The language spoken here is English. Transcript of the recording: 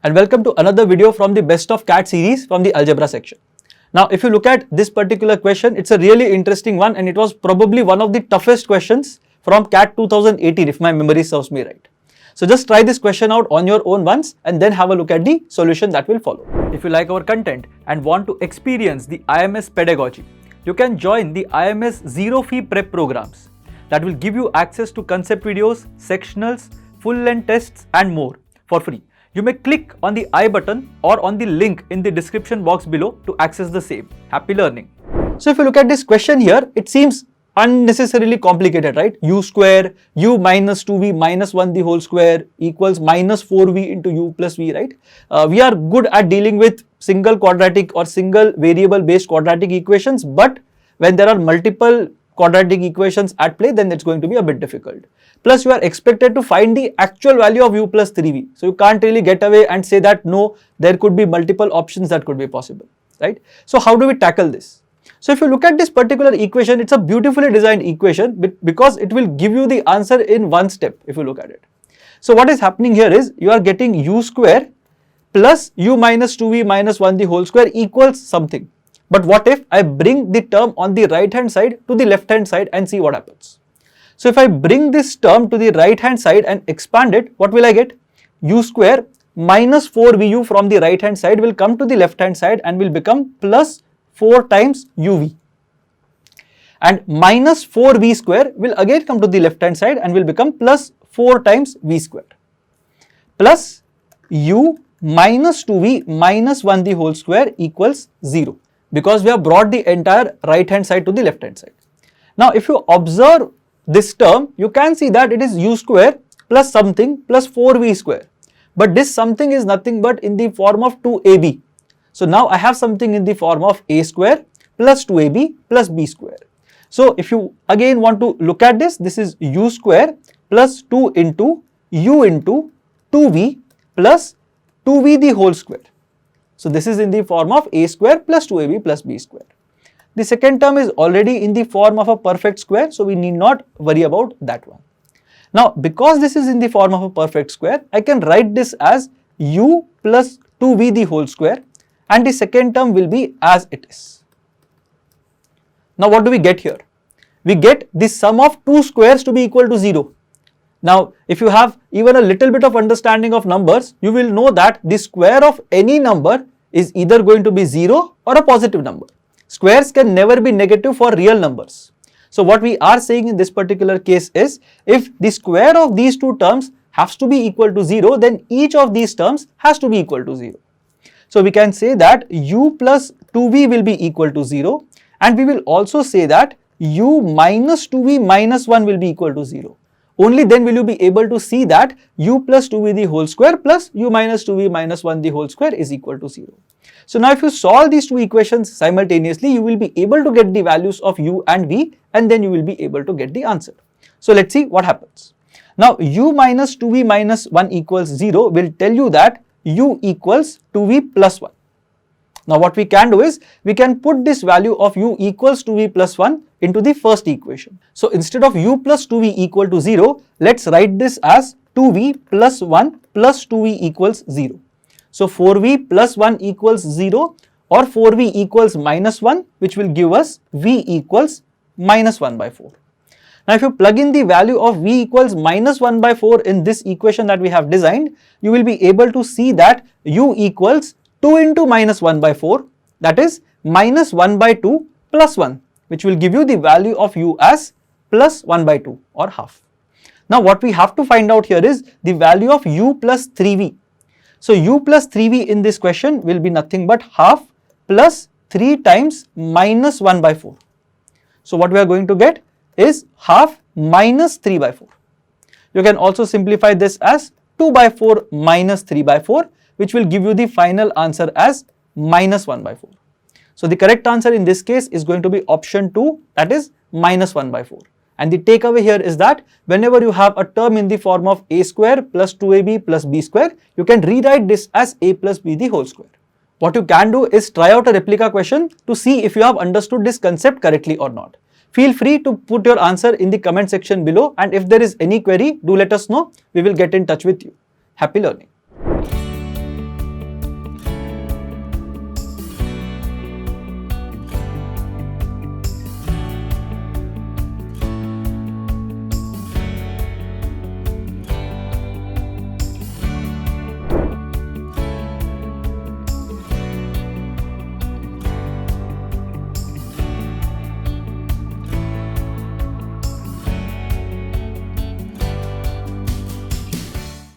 and welcome to another video from the Best of CAT series from the algebra section. Now if you look at this particular question, it's a really interesting one and it was probably one of the toughest questions from CAT 2018 if my memory serves me right. So just try this question out on your own once and then have a look at the solution that will follow. If you like our content and want to experience the IMS pedagogy, you can join the IMS Zero Fee Prep programs that will give you access to concept videos, sectionals, full-length tests and more for free. You may click on the I button or on the link in the description box below to access the same. Happy learning. So if you look at this question here, it seems unnecessarily complicated, right? U square, u minus 2v minus 1 the whole square equals minus 4v into u plus v, right? We are good at dealing with single quadratic or single variable based quadratic equations, but when there are multiple quadratic equations at play, then it's going to be a bit difficult. Plus you are expected to find the actual value of u plus 3v. So you can't really get away and say that no, there could be multiple options that could be possible, right? So how do we tackle this? So if you look at this particular equation, it's a beautifully designed equation because it will give you the answer in one step if you look at it. So what is happening here is you are getting u square plus u minus 2v minus 1 the whole square equals something. But what if I bring the term on the right hand side to the left hand side and see what happens? So if I bring this term to the right hand side and expand it, what will I get? U square minus 4vu from the right hand side will come to the left hand side and will become plus 4 times uv. And minus 4v square will again come to the left hand side and will become plus 4 times v square. Plus u minus 2v minus 1 the whole square equals 0. Because we have brought the entire right hand side to the left hand side. Now if you observe this term, you can see that it is u square plus something plus 4v square. But this something is nothing but in the form of 2ab. So now I have something in the form of a square plus 2ab plus b square. So if you again want to look at this, this is u square plus 2 into u into 2v plus 2v the whole square. So this is in the form of a square plus 2ab plus b square. The second term is already in the form of a perfect square, so we need not worry about that one. Now because this is in the form of a perfect square, I can write this as u plus 2v the whole square and the second term will be as it is. Now what do we get here? We get the sum of two squares to be equal to 0. Now if you have even a little bit of understanding of numbers, you will know that the square of any number is either going to be 0 or a positive number. Squares can never be negative for real numbers. So what we are saying in this particular case is, if the square of these two terms has to be equal to 0, then each of these terms has to be equal to 0. So we can say that u plus 2v will be equal to 0, and we will also say that u minus 2v minus 1 will be equal to 0. Only then will you be able to see that u plus 2v the whole square plus u minus 2v minus 1 the whole square is equal to 0. So now if you solve these two equations simultaneously, you will be able to get the values of u and v, and then you will be able to get the answer. So let's see what happens. Now u minus 2v minus 1 equals 0 will tell you that u equals 2v plus 1. Now what we can do is, we can put this value of u equals 2v plus 1 into the first equation. So instead of u plus 2v equal to 0, let's write this as 2v plus 1 plus 2v equals 0. So 4v plus 1 equals 0 or 4v equals minus 1, which will give us v equals minus 1 by 4. Now if you plug in the value of v equals minus 1 by 4 in this equation that we have designed, you will be able to see that u equals 2 into minus 1 by 4, that is minus 1 by 2 plus 1, which will give you the value of u as plus 1 by 2 or half. Now what we have to find out here is the value of u plus 3v. So u plus 3v in this question will be nothing but half plus 3 times minus 1 by 4. So what we are going to get is half minus 3 by 4. You can also simplify this as 2 by 4 minus 3 by 4, which will give you the final answer as minus 1 by 4. So the correct answer in this case is going to be option 2, that is minus 1 by 4. And the takeaway here is that whenever you have a term in the form of a square plus 2ab plus b square, you can rewrite this as a plus b the whole square. What you can do is try out a replica question to see if you have understood this concept correctly or not. Feel free to put your answer in the comment section below, and if there is any query, do let us know. We will get in touch with you. Happy learning.